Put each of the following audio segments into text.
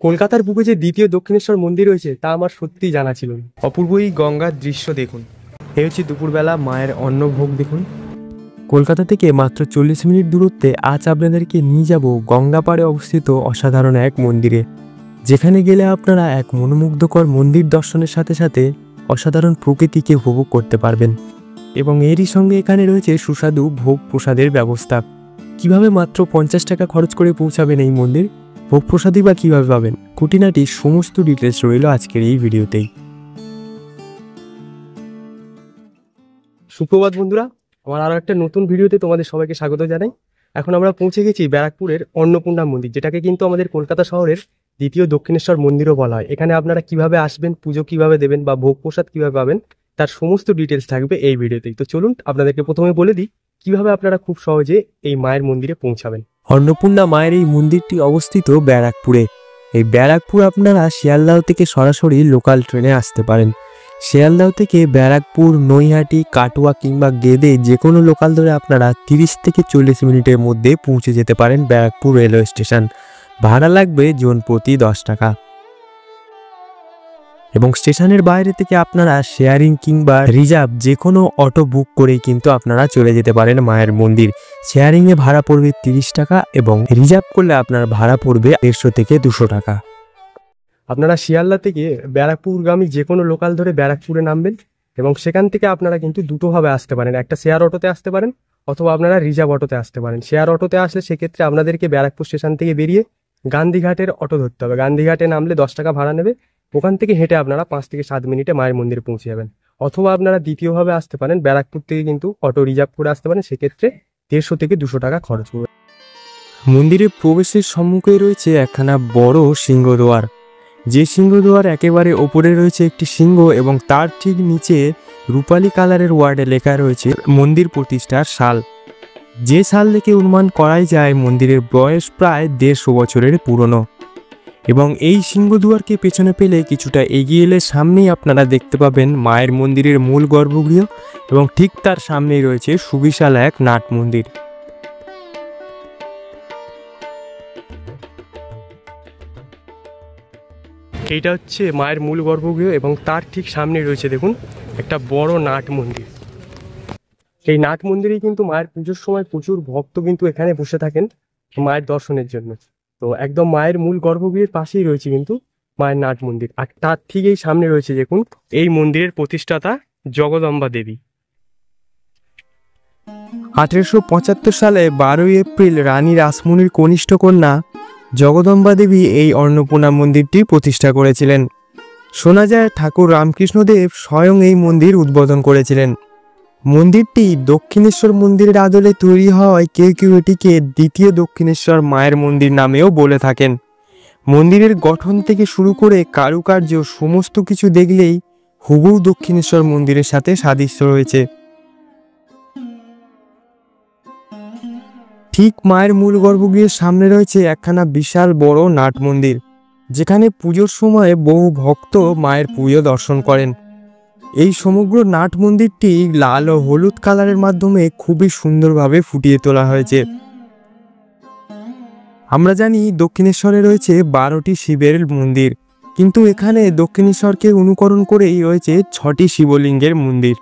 কলকাতার বুকে যে দ্বিতীয় দক্ষিণেশ্বর মন্দির রয়েছে তা আমার সত্যিই জানা ছিল না। অপূর্ব এই গঙ্গার দৃশ্য দেখুন। এই হচ্ছে দুপুরবেলা মায়ের অন্নভোগ দেখুন। কলকাতা থেকে মাত্র 40 মিনিট দূরত্বে আজ আপনাদেরকে নিয়ে যাব গঙ্গা পাড়ে অবস্থিত অসাধারণ এক মন্দিরে, যেখানে গেলে আপনারা এক মনোমুগ্ধকর মন্দির দর্শনের সাথে সাথে অসাধারণ প্রকৃতিকে উপভোগ করতে পারবেন। এবং এরই সঙ্গে এখানে রয়েছে সুস্বাদু ভোগ প্রসাদের ব্যবস্থা। কিভাবে মাত্র 50 টাকা খরচ করে পৌঁছাবেন এই মন্দির, ভোগ প্রসাদই বা কীভাবে পাবেন, খুঁটিনাটি সমস্ত ডিটেলস রইল আজকের এই ভিডিওতেই। সুপ্রভাত বন্ধুরা, আমার আরও একটা নতুন ভিডিওতে তোমাদের সবাইকে স্বাগত জানাই। এখন আমরা পৌঁছে গেছি ব্যারাকপুরের অন্নপূর্ণা মন্দির, যেটাকে কিন্তু আমাদের কলকাতা শহরের দ্বিতীয় দক্ষিণেশ্বর মন্দিরও বলা হয়। এখানে আপনারা কিভাবে আসবেন, পুজো কিভাবে দেবেন বা ভোগ প্রসাদ কিভাবে পাবেন, তার সমস্ত ডিটেলস থাকবে এই ভিডিওতেই। তো চলুন আপনাদেরকে প্রথমে বলে দিই কিভাবে আপনারা খুব সহজে এই মায়ের মন্দিরে পৌঁছাবেন। অন্নপূর্ণা মায়ের এই মন্দিরটি অবস্থিত ব্যারাকপুরে। এই ব্যারাকপুর আপনারা শিয়ালদাহ থেকে সরাসরি লোকাল ট্রেনে আসতে পারেন। শিয়ালদাহ থেকে ব্যারাকপুর, নৈহাটি, কাটোয়া কিংবা গেদে যে কোনো লোকাল ধরে আপনারা 30 থেকে 40 মিনিটের মধ্যে পৌঁছে যেতে পারেন ব্যারাকপুর রেলওয়ে স্টেশন। ভাড়া লাগবে জন প্রতি 10 টাকা। এবং স্টেশনের বাইরে থেকে আপনারা শেয়ারিং কিংবা রিজার্ভ যে কোনো অটো বুক করেই কিন্তু আপনারা চলে যেতে পারেন মায়ের মন্দির। শেয়ারিংয়ে ভাড়া পড়বে 30 টাকা এবং রিজার্ভ করলে আপনার ভাড়া পড়বে 150 থেকে 200 টাকা। আপনারা শিয়ালদা থেকে ব্যারাকপুরগামী যে কোনো লোকাল ধরে ব্যারাকপুরে নামবেন এবং সেখান থেকে আপনারা কিন্তু দুটোভাবে আসতে পারেন। একটা শেয়ার অটোতে আসতে পারেন অথবা আপনারা রিজার্ভ অটোতে আসতে পারেন। শেয়ার অটোতে আসলে সেক্ষেত্রে আপনাদেরকে ব্যারাকপুর স্টেশন থেকে বেরিয়ে গান্ধীঘাটের অটো ধরতে হবে। গান্ধীঘাটে নামলে 10 টাকা ভাড়া নেবে। ওখান থেকে হেঁটে আপনারা 5 থেকে 7 মিনিটে মায়ের মন্দিরে পৌঁছে যাবেন। অথবা আপনারা দ্বিতীয়ভাবে আসতে পারেন, ব্যারাকপুর থেকে কিন্তু অটো রিজার্ভ করে আসতে পারেন। সেক্ষেত্রে 150 থেকে 200 টাকা খরচ পড়বে। মন্দিরের প্রবেশের সম্মুখে রয়েছে একখানা বড় সিংহদ্বার। যে সিংহদ্বার একেবারে ওপরে রয়েছে একটি সিংহ এবং তার ঠিক নিচে রূপালী কালারের ওয়ার্ডে লেখা রয়েছে মন্দির প্রতিষ্ঠার সাল। যে সাল দেখে অনুমান করাই যায় মন্দিরের বয়স প্রায় 150 বছরের পুরনো। এবং এই সিংহদুয়ারকে পেছনে পেলে কিছুটা এগিয়ে এলে সামনেই আপনারা দেখতে পাবেন মায়ের মন্দিরের মূল গর্ভগৃহ এবং ঠিক তার সামনেই রয়েছে সুবিশাল এক নাট মন্দির। এইটা হচ্ছে মায়ের মূল গর্ভগৃহ এবং তার ঠিক সামনে রয়েছে দেখুন একটা বড় নাট মন্দির। এই নাট মন্দিরেই কিন্তু মায়ের পুজোর সময় প্রচুর ভক্ত কিন্তু এখানে বসে থাকেন মায়ের দর্শনের জন্য। তো একদম মায়ের মূল গর্ভগৃহের পাশেই রয়েছে কিন্তু মায়ের নাট মন্দির। আর তার ঠিক এই সামনে রয়েছে দেখুন এই মন্দিরের প্রতিষ্ঠাতা জগদম্বা দেবী। 1875 সালে 12 এপ্রিল রানী রাসমণির কনিষ্ঠ কন্যা জগদম্বা দেবী এই অন্নপূর্ণা মন্দিরটি প্রতিষ্ঠা করেছিলেন। শোনা যায় ঠাকুর রামকৃষ্ণদেব স্বয়ং এই মন্দির উদ্বোধন করেছিলেন। মন্দিরটি দক্ষিণেশ্বর মন্দিরের আদলে তৈরি হওয়ায় কেউ কেউ এটিকে দ্বিতীয় দক্ষিণেশ্বর মায়ের মন্দির নামেও বলে থাকেন। মন্দিরের গঠন থেকে শুরু করে কারুকার্য সমস্ত কিছু দেখলেই হুবহু দক্ষিণেশ্বর মন্দিরের সাথে সাদৃশ্য রয়েছে। ঠিক মায়ের মূল গর্ভগৃহের সামনে রয়েছে একখানা বিশাল বড় নাট মন্দির, যেখানে পুজোর সময় বহু ভক্ত মায়ের পুজো দর্শন করেন। এই সমগ্র নাট মন্দিরটি লাল ও হলুদ কালারের মাধ্যমে খুবই সুন্দরভাবে ফুটিয়ে তোলা হয়েছে। আমরা জানি দক্ষিণেশ্বরে রয়েছে 12টি শিবের মন্দির, কিন্তু এখানে দক্ষিণেশ্বরকে অনুকরণ করেই রয়েছে 6টি শিবলিঙ্গের মন্দির।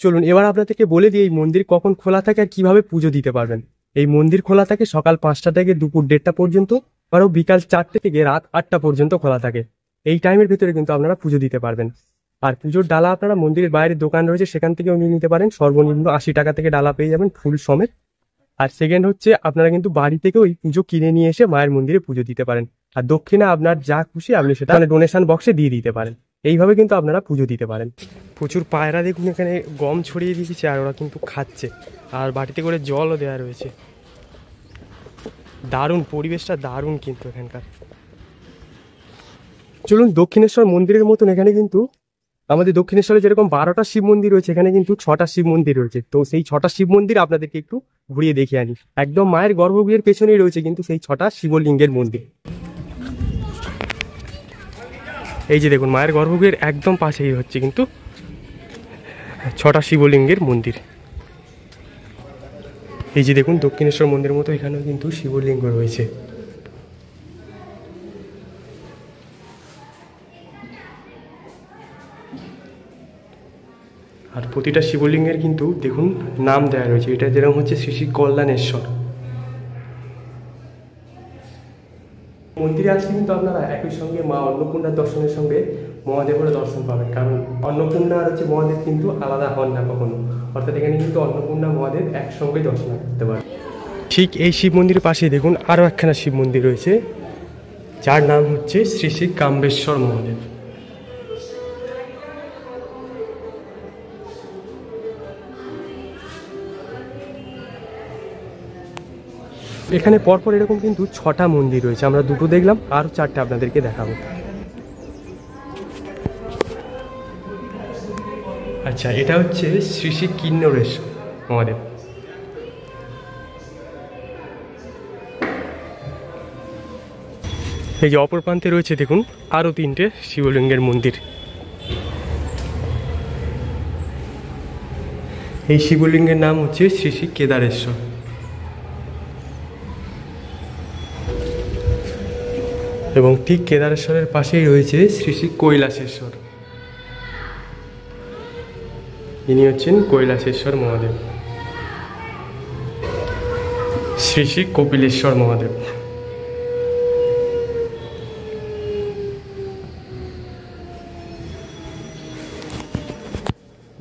চলুন এবার আপনাদেরকে বলে দিই এই মন্দির কখন খোলা থাকে আর কিভাবে পুজো দিতে পারবেন। এই মন্দির খোলা থাকে সকাল 5টা থেকে দুপুর 1:30টা পর্যন্ত, আরও বিকাল 4টে থেকে রাত 8টা পর্যন্ত খোলা থাকে। এই টাইমের ভিতরে কিন্তু আপনারা পুজো দিতে পারবেন। আর পুজোর ডালা আপনারা মন্দিরের বাইরে দোকান রয়েছে সেখান থেকেও নিয়ে নিতে পারেন। সর্বনিম্ন 80 টাকা থেকে ডালা পেয়ে যাবেন ফুল সমেত। আর সেকেন্ড হচ্ছে আপনারা কিন্তু বাড়ি থেকেও এই পুজো কিনে নিয়ে এসে মায়ের মন্দিরে পুজো দিতে পারেন। আর দক্ষিণা আপনার যা খুশি আপনি সেটা ডোনেশন বক্সে দিয়ে দিতে পারেন। এইভাবে কিন্তু আপনারা পুজো দিতে পারেন। প্রচুর পায়রা দেখুন এখানে গম ছড়িয়ে দিয়েছে আর ওরা কিন্তু খাচ্ছে, আর বাটিতে করে জলও দেওয়া রয়েছে। দারুণ পরিবেশটা, দারুণ কিন্তু এখানকার। চলুন দক্ষিণেশ্বর মন্দিরের মতন এখানে কিন্তু আমাদের দক্ষিণেশ্বরে যেরকম 12টা শিব মন্দির রয়েছে, এখানে কিন্তু 6টা শিব মন্দির রয়েছে। তো সেই 6টা শিব মন্দির আপনাদেরকে একটু ঘুরিয়ে দেখিয়ে আনি। একদম মায়ের গর্ভগৃহের পেছনেই রয়েছে কিন্তু সেই 6টা শিবলিঙ্গের মন্দির। এই যে দেখুন মায়ের গর্ভগৃহের একদম পাশেই হচ্ছে কিন্তু 6টা শিবলিঙ্গের মন্দির। এই যে দেখুন দক্ষিণেশ্বর মন্দিরের মতো এখানেও কিন্তু শিবলিঙ্গ রয়েছে। আর প্রতিটা শিবলিঙ্গের কিন্তু দেখুন নাম দেওয়া রয়েছে। এটা যেরকম হচ্ছে শ্রী শ্রী কল্যাণেশ্বর মন্দিরে আসলে কিন্তু আপনারা একই সঙ্গে মা অন্নপূর্ণার দর্শনের সঙ্গে মহাদেবেরও দর্শন পাবেন, কারণ অন্নপূর্ণা আর হচ্ছে মহাদেব কিন্তু আলাদা হন না কখনো, অর্থাৎ এখানে কিন্তু অন্নপূর্ণা মহাদেব একসঙ্গে দর্শন করতে পারে। ঠিক এই শিব মন্দিরের পাশেই দেখুন আরও একখানা শিব মন্দির রয়েছে, যার নাম হচ্ছে শ্রী শ্রী কাম্বেশ্বর মহাদেব। এখানে পরপর এরকম কিন্তু 6টা মন্দির রয়েছে, আমরা 2টো দেখলাম, আর 4টে আপনাদেরকে দেখাবো। আচ্ছা, এটা হচ্ছে শ্রী শ্রী কিন্নরেশ্বর মহাদেব। এই যে অপর প্রান্তে রয়েছে দেখুন আরও 3টে শিবলিঙ্গের মন্দির। এই শিবলিঙ্গের নাম হচ্ছে শ্রী শ্রী কেদারেশ্বর। এবং ঠিক কেদারেশ্বরের পাশেই রয়েছে শ্রী শ্রী কৈলাসেশ্বর। ইনি হচ্ছেন কৈলাসেশ্বর মহাদেব। শ্রী শ্রী কপিলেশ্বর মহাদেব।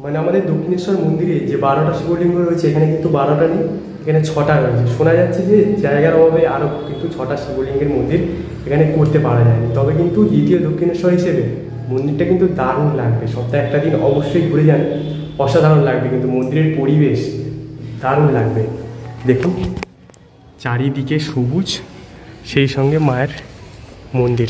মানে আমাদের দক্ষিণেশ্বর মন্দিরে যে 12টা শিবলিঙ্গ রয়েছে, এখানে কিন্তু 12টা নেই, এখানে 6টা রয়েছে। শোনা যাচ্ছে যে জায়গার অভাবে আরও কিন্তু 6টা শিবলিঙ্গের মন্দির এখানে করতে পারা যায়নি, তবে কিন্তু দ্বিতীয় দক্ষিণেশ্বর হিসেবে মন্দিরটা কিন্তু দারুণ লাগবে। সপ্তাহে একটা দিন অবশ্যই ঘুরে যান, অসাধারণ লাগবে, কিন্তু মন্দিরের পরিবেশ দারুণ লাগবে। দেখুন চারিদিকে সবুজ, সেই সঙ্গে মায়ের মন্দির।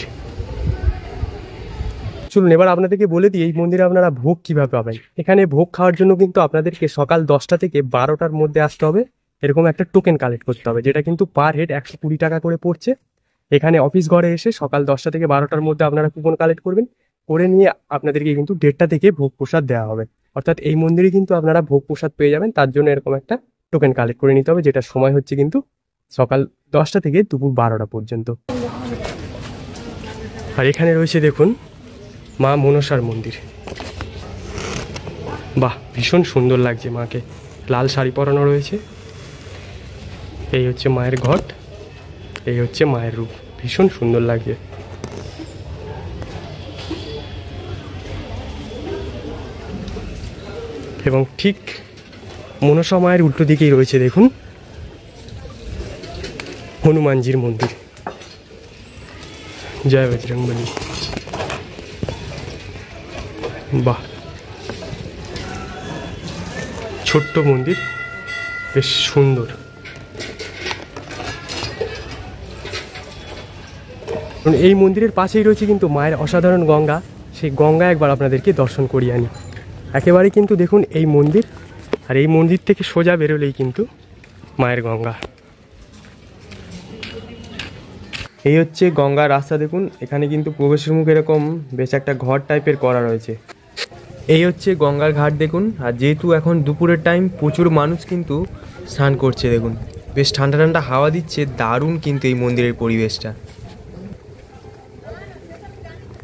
চলুন এবার আপনাদেরকে বলে দিই এই মন্দিরে আপনারা ভোগ কীভাবে পাবেন। এখানে ভোগ খাওয়ার জন্য কিন্তু আপনাদেরকে সকাল 10টা থেকে 12টার মধ্যে আসতে হবে, এরকম একটা টোকেন কালেক্ট করতে হবে, যেটা কিন্তু পার হেড 120 টাকা করে পড়ছে। এখানে অফিস ঘরে এসে সকাল 10টা থেকে 12টার মধ্যে আপনারা কুপন কালেক্ট করবেন, করে নিয়ে আপনাদেরকে কিন্তু 1:30টা থেকে ভোগ প্রসাদ দেওয়া হবে। অর্থাৎ এই মন্দিরে কিন্তু আপনারা ভোগ প্রসাদ পেয়ে যাবেন, তার জন্য এরকম একটা টোকেন কালেক্ট করে নিতে হবে, যেটার সময় হচ্ছে কিন্তু সকাল 10টা থেকে দুপুর 12টা পর্যন্ত। আর এখানে রয়েছে দেখুন মা মনসার মন্দির। বাহ, ভীষণ সুন্দর লাগছে মাকে, লাল শাড়ি পরানো রয়েছে। এই হচ্ছে মায়ের ঘট, এই হচ্ছে মায়ের রূপ, ভীষণ সুন্দর লাগছে। এবং ঠিক মনসা মায়ের উল্টো দিকেই রয়েছে দেখুন হনুমানজির মন্দির। জয় বজরংবলী। বাহ, ছোট্ট মন্দির, বেশ সুন্দর। এই মন্দিরের পাশেই রয়েছে কিন্তু মায়ের অসাধারণ গঙ্গা, সেই গঙ্গা একবার আপনাদেরকে দর্শন করিয়ে আনি। একেবারে কিন্তু দেখুন এই মন্দির, আর এই মন্দির থেকে সোজা বেরোলেই কিন্তু মায়ের গঙ্গা। এই হচ্ছে গঙ্গার রাস্তা, দেখুন এখানে কিন্তু প্রবেশের মুখ এরকম বেশ একটা ঘর টাইপের করা রয়েছে। এই হচ্ছে গঙ্গার ঘাট দেখুন। আর যেহেতু এখন দুপুরের টাইম, প্রচুর মানুষ কিন্তু স্নান করছে। দেখুন বেশ ঠান্ডা ঠান্ডা হাওয়া দিচ্ছে, দারুণ কিন্তু এই মন্দিরের পরিবেশটা।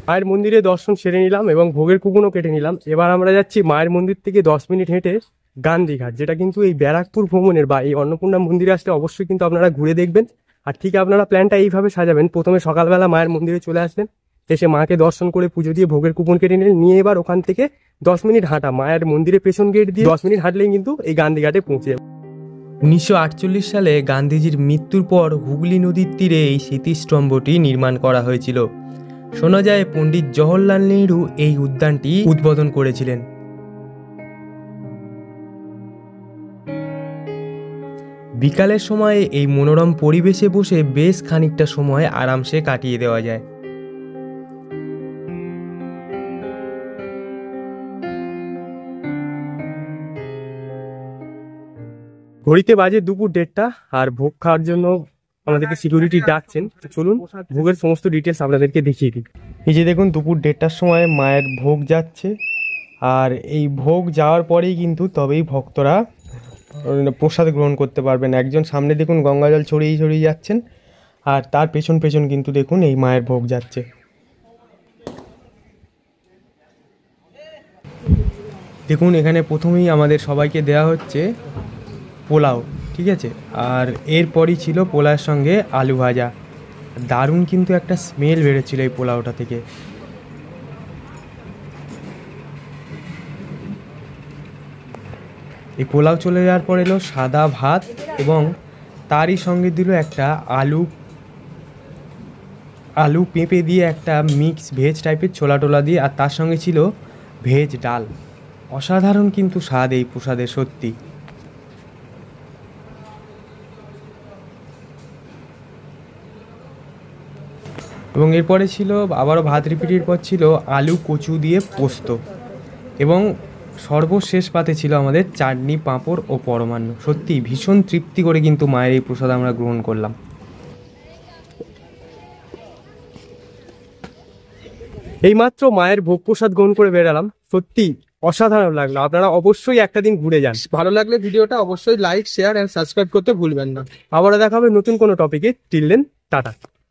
মায়ের মন্দিরে দর্শন সেরে নিলাম এবং ভোগের কুপনও কেটে নিলাম। এবার আমরা যাচ্ছি মায়ের মন্দির থেকে 10 মিনিট হেঁটে গান্ধীঘাট, যেটা কিন্তু এই ব্যারাকপুর ভ্রমণের বা এই অন্নপূর্ণা মন্দিরে আসলে অবশ্যই কিন্তু আপনারা ঘুরে দেখবেন। আর ঠিক আপনারা প্ল্যানটা এইভাবে সাজাবেন, প্রথমে সকালবেলা মায়ের মন্দিরে চলে আসবেন, এসে মাকে দর্শন করে পুজো দিয়ে ভোগের কুপন কেটে নিয়ে এবার ওখান থেকে 10 মিনিট হাঁটা, মায়ের মন্দিরে পেছন গেট দিয়ে 10 মিনিট হাঁটলেই কিন্তু এই গান্ধীঘাটে পৌঁছে যাবে। 1948 সালে গান্ধীজির মৃত্যুর পর হুগলি নদীর তীরে এই স্মৃতিস্তম্ভটি নির্মাণ করা হয়েছিল। শোনা যায় পণ্ডিত জওহরলাল নেহরু এই উদ্যানটি উদ্বোধন করেছিলেন। বিকালের সময় এই মনোরম পরিবেশে বসে বেশ খানিকটা সময় আরামসে কাটিয়ে দেওয়া যায়। ঘড়িতে বাজে দুপুর 1:30, আর ভোগ খাওয়ার জন্য আমাদেরকে সিকিউরিটি ডাকছেন। চলুন ভোগের সমস্ত ডিটেলস আপনাদেরকে দেখিয়ে দিই। এই যে দেখুন দুপুর 1:30টার সময় মায়ের ভোগ যাচ্ছে, আর এই ভোগ যাওয়ার পরেই কিন্তু তবেই ভক্তরা প্রসাদ গ্রহণ করতে পারবেন। একজন সামনে দেখুন গঙ্গা জল ছড়িয়ে ছড়িয়ে যাচ্ছেন, আর তার পেছন পেছন কিন্তু দেখুন এই মায়ের ভোগ যাচ্ছে। দেখুন এখানে প্রথমেই আমাদের সবাইকে দেওয়া হচ্ছে পোলাও, ঠিক আছে, আর এরপরই ছিল পোলাওর সঙ্গে আলু ভাজা। দারুণ কিন্তু একটা স্মেল বেরোচ্ছিল এই পোলাওটা থেকে। এই পোলাও চলে যাওয়ার পর এলো সাদা ভাত, এবং তারই সঙ্গে দিল একটা আলু পেঁপে দিয়ে একটা মিক্স ভেজ টাইপের ছোলা টোলা দিয়ে, আর তার সঙ্গে ছিল ভেজ ডাল। অসাধারণ কিন্তু স্বাদ এই প্রসাদের, সত্যি। এবং এরপরে ছিল আবারও ভাত রিপিটের পর ছিল আলু কচু দিয়ে পোস্ত, এবং সর্বশেষ পাতে ছিল আমাদের চাটনি, পাঁপড় ও পরমান্ন। সত্যি ভীষণ তৃপ্তি করে কিন্তু মায়ের এই প্রসাদ আমরা গ্রহণ করলাম। এইমাত্র মায়ের ভোগ প্রসাদ গ্রহণ করে বেরালাম, সত্যি অসাধারণ লাগলো। আপনারা অবশ্যই একটা দিন ঘুরে যান। ভালো লাগলে ভিডিওটা অবশ্যই লাইক, শেয়ার এন্ড সাবস্ক্রাইব করতে ভুলবেন না। আবারও দেখা হবে নতুন কোনো টপিকে। Till then, tata.